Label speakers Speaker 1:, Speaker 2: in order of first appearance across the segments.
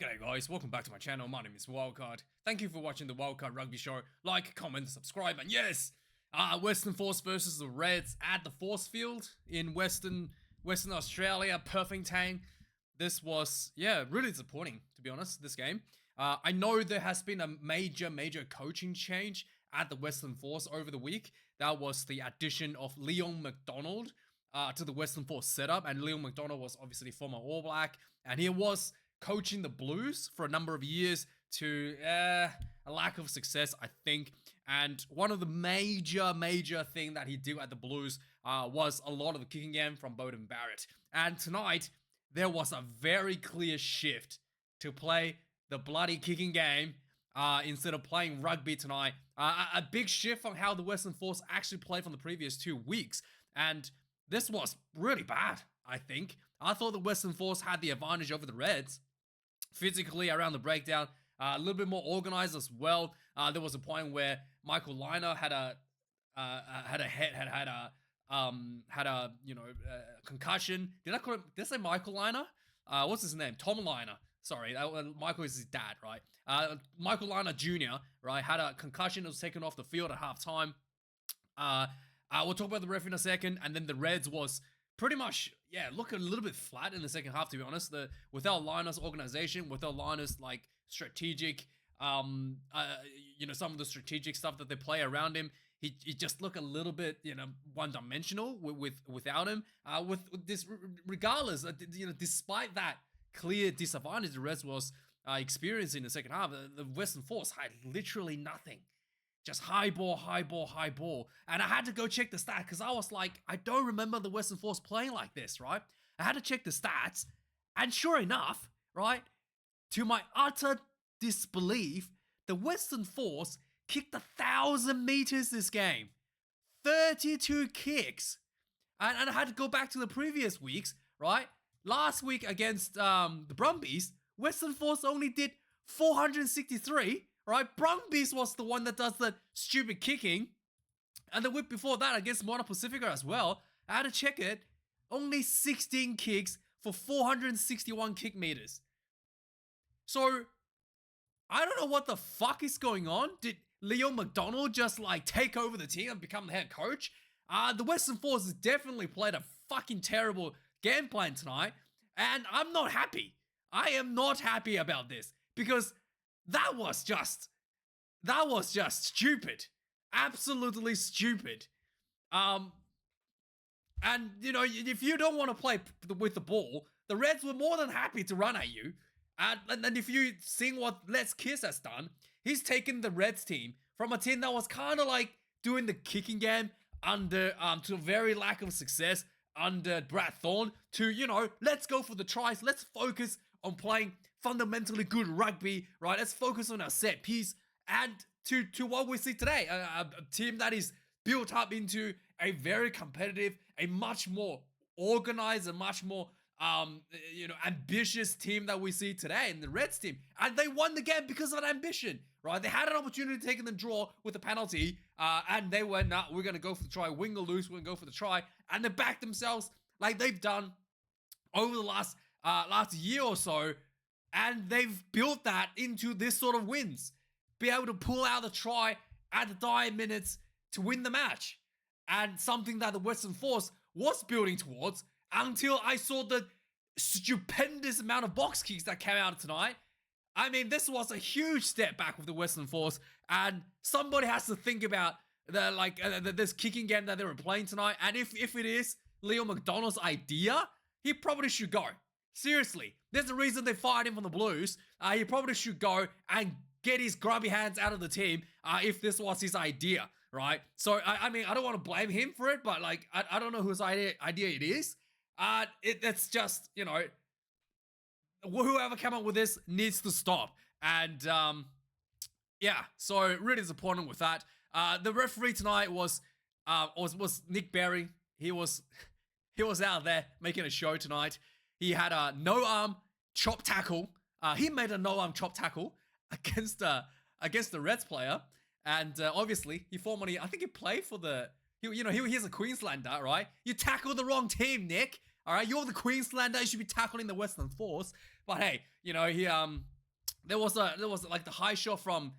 Speaker 1: G'day guys, welcome back to my channel. My name is Wildkard. Thank you for watching the Wildkard Rugby Show. Like, comment, subscribe, and yes! Western Force versus the Reds at the Force Field in Western Australia, Perfingtang. This was, really disappointing, to be honest, this game. I know there has been a major coaching change at the Western Force over the week. That was the addition of Leon McDonald to the Western Force setup, and Leon McDonald was obviously former All Black, and he was coaching the Blues for a number of years to a lack of success, I think. And one of the major thing that he did at the Blues was a lot of the kicking game from Beauden Barrett. And tonight, there was a very clear shift to play the bloody kicking game instead of playing rugby tonight. A big shift from how the Western Force actually played from the previous 2 weeks. And this was really bad, I think. I thought the Western Force had the advantage over the Reds physically around the breakdown, a little bit more organized as well. There was a point where Michael Liner had a concussion. Did I say Michael Liner? What's his name? Tom Liner. Sorry, Michael is his dad, right? Michael Liner Jr., right, had a concussion that was taken off the field at halftime. We'll talk about the ref in a second, and then the Reds was pretty much, look a little bit flat in the second half, to be honest. Without Liner's organization, without Liner's strategic, some of the strategic stuff that they play around him, he just looked a little bit, one-dimensional without him. With this, regardless, despite that clear disadvantage the Reds was experiencing in the second half, the Western Force had literally nothing. Just high ball. And I had to go check the stats because I was like, I don't remember the Western Force playing like this, right? I had to check the stats. And sure enough, right, to my utter disbelief, the Western Force kicked 1,000 meters this game. 32 kicks. And I had to go back to the previous weeks, right? Last week against the Brumbies, Western Force only did 463. Right, Brumbies was the one that does the stupid kicking. And the week before that against Moana Pacifica as well, I had to check it, only 16 kicks for 461 kick meters. So, I don't know what the fuck is going on. Did Leon McDonald just take over the team and become the head coach? The Western Force has definitely played a fucking terrible game plan tonight. And I'm not happy. I am not happy about this. Because that was just stupid. Absolutely stupid. And, if you don't want to play with the ball, the Reds were more than happy to run at you. And if you've seen what Les Kiss has done, he's taken the Reds team from a team that was kind of doing the kicking game under, to a very lack of success under Brad Thorne to, let's go for the tries. Let's focus on playing fundamentally good rugby, right? Let's focus on our set piece and to what we see today, a team that is built up into a very competitive, a much more organized, a much more ambitious team that we see today in the Reds team. And they won the game because of an ambition, right? They had an opportunity to take the draw with a penalty, and they went, nah, we're going to go for the try, win or lose, we're going to go for the try, and they backed themselves like they've done over the last year or so. And they've built that into this sort of wins. Be able to pull out the try at the dying minutes to win the match. And something that the Western Force was building towards until I saw the stupendous amount of box kicks that came out tonight. I mean, this was a huge step back with the Western Force. And somebody has to think about this kicking game that they were playing tonight. And if it is Leo McDonald's idea, he probably should go. Seriously, there's a reason they fired him from the Blues. He probably should go and get his grubby hands out of the team if this was his idea, right? So, I mean, I don't want to blame him for it, but, I don't know whose idea it is. It's just, whoever came up with this needs to stop. And, so really disappointing with that. The referee tonight was Nick Berry. He was out there making a show tonight. He had a no-arm chop tackle. He made a no-arm chop tackle against the Reds player. And obviously, he formerly, I think he played for he's a Queenslander, right? You tackle the wrong team, Nick. All right, you're the Queenslander. You should be tackling the Western Force. But hey, you know, there was like the high shot from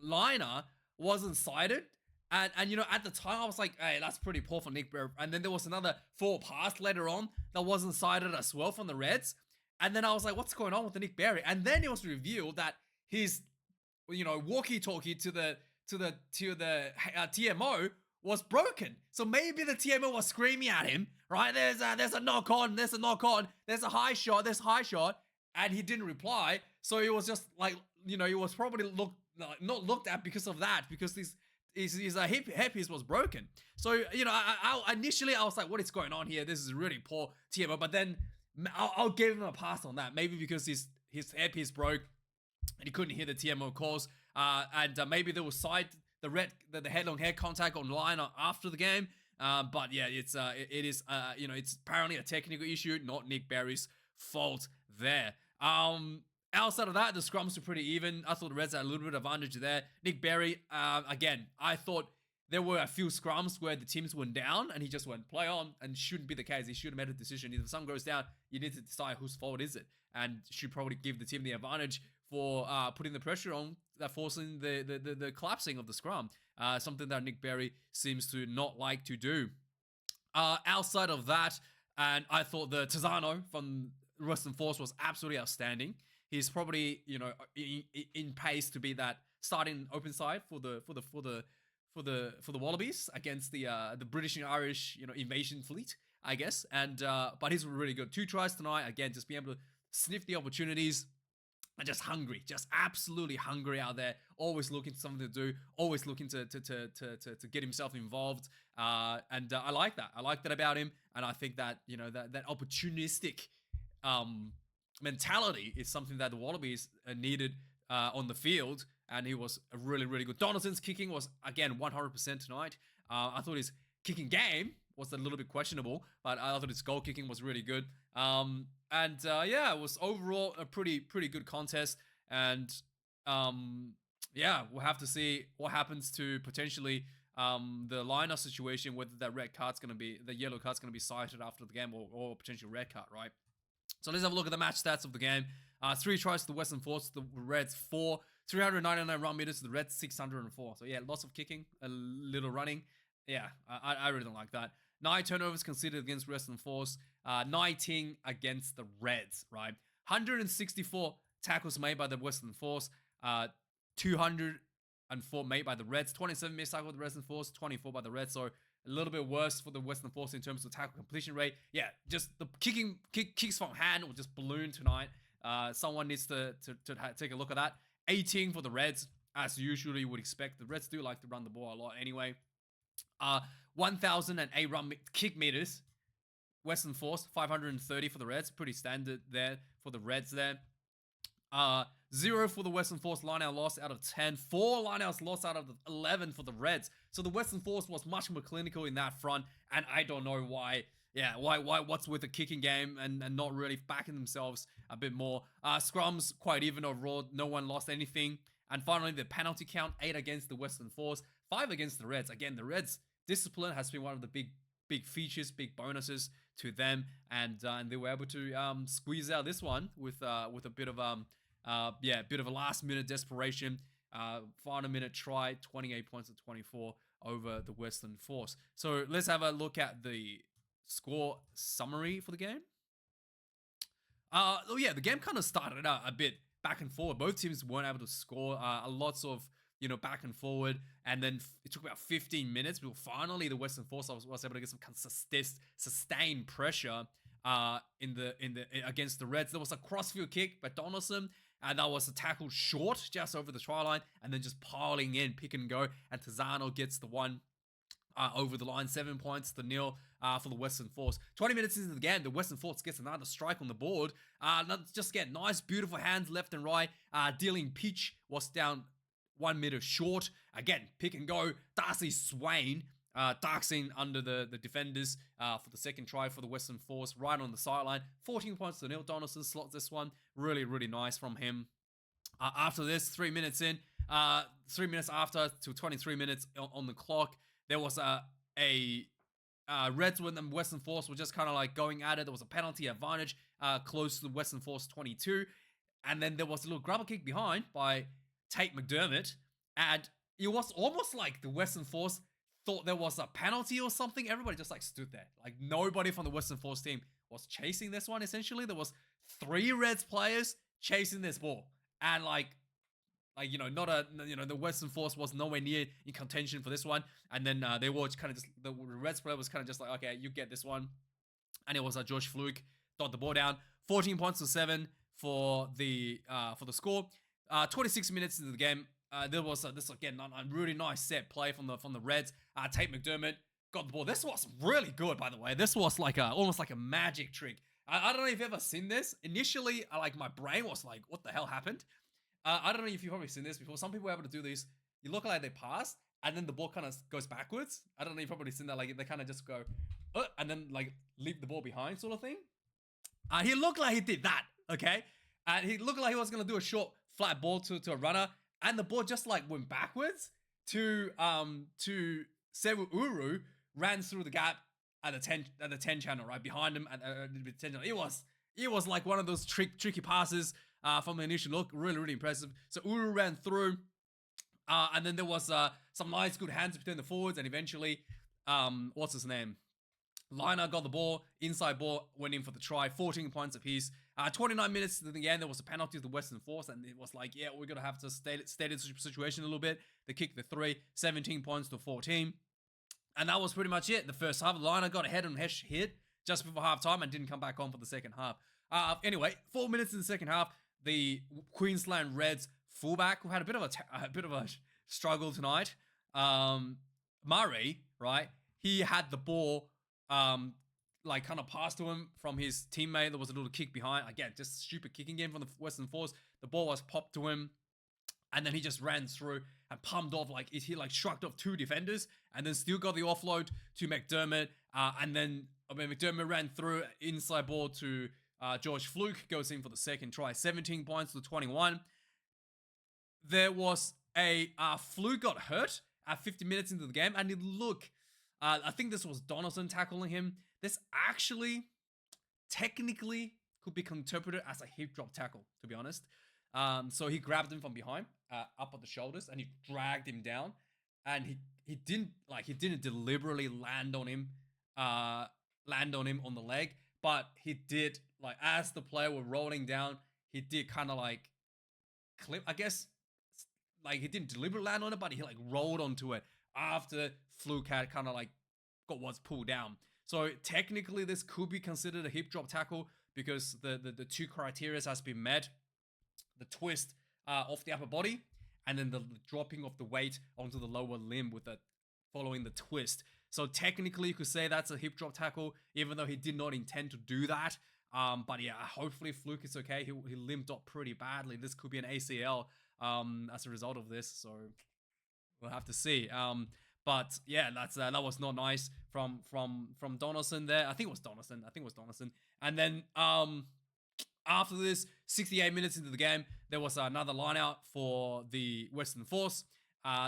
Speaker 1: Liner wasn't cited. And you know, at the time I was like, hey, that's pretty poor for Nick Berry. And then there was another forward pass later on that wasn't cited as well from the Reds. And then I was like, what's going on with the Nick Berry? And then it was revealed that his, you know, walkie-talkie to the TMO was broken. So maybe the TMO was screaming at him, right? There's a knock on, there's a high shot, and he didn't reply. So it was just like, you know, he was probably not looked at because of that, because his headpiece was broken. So, you know, I initially I was like, what is going on here? This is really poor TMO. But then I'll give him a pass on that. Maybe because his headpiece broke and he couldn't hear the TMO calls. And maybe there was the head-on head contact on line after the game. But yeah, it is you know, it's apparently a technical issue, not Nick Berry's fault there. Outside of that, the scrums were pretty even. I thought the Reds had a little bit of advantage there. Nick Berry, again, I thought there were a few scrums where the teams went down and he just went play on, and shouldn't be the case. He should have made a decision. If someone goes down, you need to decide whose fault is it, and should probably give the team the advantage for putting the pressure on, forcing the collapsing of the scrum. Something that Nick Berry seems to not like to do. Outside of that, and I thought the Tizano from Western Force was absolutely outstanding. He's probably, you know, in pace to be that starting open side for the Wallabies against the British and Irish, you know, invasion fleet, I guess. And but he's really good. 2 tries tonight. Again, just being able to sniff the opportunities. And just hungry, just absolutely hungry out there. Always looking for something to do. Always looking to get himself involved. And I like that. I like that about him. And I think that, you know, that opportunistic mentality is something that the Wallabies needed on the field, and he was really, really good. Donaldson's kicking was, again, 100% tonight. I thought his kicking game was a little bit questionable, but I thought his goal kicking was really good. Yeah, it was overall a pretty good contest, and yeah, we'll have to see what happens to potentially the Liner situation, whether that the yellow card's gonna be cited after the game, or potential red card, right? So let's have a look at the match stats of the game. 3 tries to the Western Force, the Reds 4, 399 run meters to the Reds 604. So yeah, lots of kicking, a little running. Yeah, I really don't like that. 9 turnovers conceded against Western Force, 19 against the Reds, right? 164 tackles made by the Western Force, 204 made by the Reds, 27 missed tackles by the Western Force, 24 by the Reds. So a little bit worse for the Western Force in terms of tackle completion rate. Yeah, just the kicks from hand will just balloon tonight. Someone needs to take a look at that. 18 for the Reds, as usually you would expect. The Reds do like to run the ball a lot anyway. 1,008 run kick meters. Western Force, 530 for the Reds. Pretty standard there for the Reds there. 0 for the Western Force line-out loss out of 10. 4 line-outs lost out of 11 for the Reds. So the Western Force was much more clinical in that front, and I don't know why. Yeah, what's with the kicking game and not really backing themselves a bit more. Scrums quite even overall. No one lost anything. And finally, the penalty count, 8 against the Western Force, 5 against the Reds. Again, the Reds' discipline has been one of the big features, big bonuses to them, and they were able to squeeze out this one with a bit of bit of a last-minute desperation. Final minute try, 28 points to 24 over the Western Force. So let's have a look at the score summary for the game. The game kind of started out a bit back and forward. Both teams weren't able to score. Lots of back and forward, and then it took about 15 minutes. But finally, the Western Force was able to get some sustained pressure against the Reds. There was a crossfield kick by Donaldson, and that was a tackle short just over the try line, and then just piling in, pick and go, and Tizano gets the one over the line, 7 points to 0 for the Western Force. 20 minutes into the game, the Western Force gets another strike on the board. Just get nice, beautiful hands left and right. Dealing pitch was down 1 meter short. Again, pick and go. Darcy Swain darks in under the defenders for the second try for the Western Force, right on the sideline. 14 points to 0. Donaldson slots this one. Really, really nice from him. After this, 3 minutes in, 3 minutes after to 23 minutes on the clock, there was a Reds with them, Western Force were just kind of like going at it. There was a penalty advantage close to the Western Force 22. And then there was a little grubber kick behind by Tate McDermott. And it was almost like the Western Force thought there was a penalty or something. Everybody just like stood there. Like nobody from the Western Force team was chasing this one, essentially. There was 3 Reds players chasing this ball. And like the Western Force was nowhere near in contention for this one. And then they were kind of just, the Reds player was kind of just like, okay, you get this one. And it was Josh Fluke dot the ball down. 14 points to 7 for the score. 26 minutes into the game, there was this again a really nice set play from the Reds. Tate McDermott got the ball. This was really good, by the way. This was like almost like a magic trick. I don't know if you've ever seen this. Initially, like my brain was like, what the hell happened? I don't know if you've probably seen this before. Some people are able to do this. You look like they pass, and then the ball kind of goes backwards. I don't know if you've probably seen that. Like they kind of just go, and then like leave the ball behind, sort of thing. He looked like he did that, okay? And he looked like he was gonna do a short flat ball to a runner, and the ball just like went backwards to Sewu Uru ran through the gap at the 10 channel right behind him at the 10 channel. It was like one of those tricky passes. From the initial look, really impressive. So Uru ran through, and then there was some nice good hands between the forwards, and eventually, what's his name? Liner got the ball, inside ball, went in for the try, 14 points apiece. 29 minutes to the end, there was a penalty to the Western Force, and it was like, yeah, we're going to have to stay the situation a little bit. They kicked the 3, 17 points to 14. And that was pretty much it. The first half, Liner got a head and hit just before halftime and didn't come back on for the second half. Anyway, 4 minutes in the second half, the Queensland Reds fullback who had a bit of a struggle tonight. Murray, right? He had the ball, like kind of passed to him from his teammate. There was a little kick behind. Again, just stupid kicking game from the Western Force. The ball was popped to him, and then he just ran through and pumped off like he like shrugged off 2 defenders, and then still got the offload to McDermott. And then McDermott ran through inside ball to George Fluke, goes in for the second try. 17 points to 21. There was a Fluke got hurt at 50 minutes into the game, and it looked, I think this was Donaldson tackling him. This actually technically could be interpreted as a hip drop tackle, to be honest. So he grabbed him from behind, up at the shoulders, and he dragged him down, and he didn't deliberately land on him on the leg, but he did, like, as the player were rolling down, he did kind of like clip, I guess, like he didn't deliberately land on it, but he like rolled onto it after Fluke had kind of like was pulled down. So technically this could be considered a hip drop tackle because the 2 criteria has been met: the twist off the upper body, and then the dropping of the weight onto the lower limb with the following the twist. So technically you could say that's a hip drop tackle, even though he did not intend to do that. But yeah, hopefully Fluke is okay. He limped up pretty badly. This could be an ACL as a result of this, so we'll have to see. But yeah, that was not nice from Donaldson there. I think it was Donaldson. And then after this, 68 minutes into the game, there was another line out for the Western Force.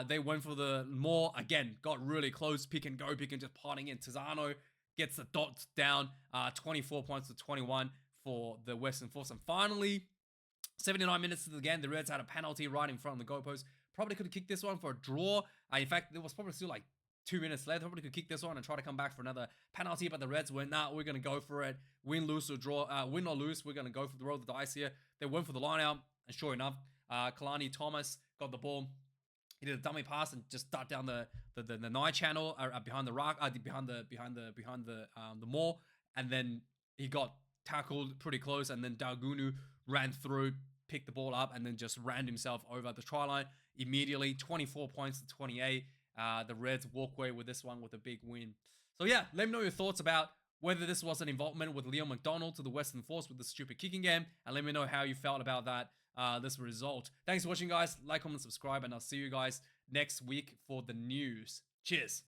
Speaker 1: They went for the more, again, got really close, pick and just potting in. Tizano gets the dot down, 24 points to 21 for the Western Force. And finally, 79 minutes into the game, the Reds had a penalty right in front of the goalpost. Probably could have kicked this one for a draw. In fact, there was probably still like 2 minutes left. Probably could kick this one and try to come back for another penalty, but the Reds went, nah, we're going to go for it. Win, lose, or draw. Win or lose, we're going to go for the roll of the dice here. They went for the line out, and sure enough, Kalani Thomas got the ball. He did a dummy pass and just dart down the nine channel behind the rock, behind the mall, and then he got tackled pretty close, and then Daugunu ran through, picked the ball up, and then just ran himself over the try line immediately. 24 points to 28. The Reds walk away with this one with a big win. So yeah, let me know your thoughts about whether this was an involvement with Leon McDonald to the Western Force with the stupid kicking game, and let me know how you felt about that. This result. Thanks for watching, guys. Like, comment, subscribe, and I'll see you guys next week for the news. Cheers.